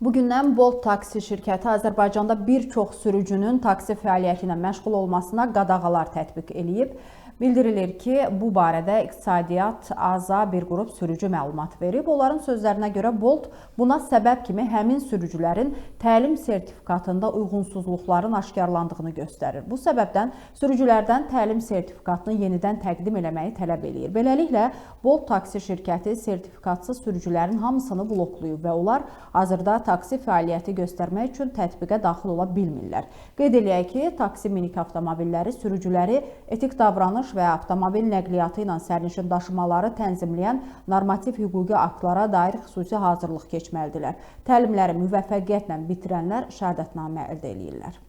Bugündən Bolt taksi şirkəti Azərbaycanda bir çox sürücünün taksi fəaliyyəti ilə məşğul olmasına qadağalar tətbiq eləyib. Bildirilir ki, bu barədə İqtisadiyyat AZA bir qrup sürücü məlumat verib. Onların sözlərinə görə Bolt buna səbəb kimi həmin sürücülərin təlim sertifikatında uyğunsuzluqların aşkarlandığını göstərir. Bu səbəbdən sürücülərdən təlim sertifikatını yenidən təqdim eləməyi tələb eləyir. Beləliklə, Bolt taksi şirkəti sertifikatsız sürücülərin hamısını bloklayıb və onlar hazırda taksi fəaliyyəti göstərmək üçün tətbiqə daxil ola bilmirlər. Qeyd eləyək ki, taksi minik avtomobilləri sürücüləri etik davranış və avtomobil nəqliyyatı ilə sərnişin daşımaları tənzimləyən normativ hüquqi aktlara dair xüsusi hazırlıq keçməlidirlər. Təlimləri müvəffəqiyyətlə bitirənlər şəhadətnamə əldə edirlər.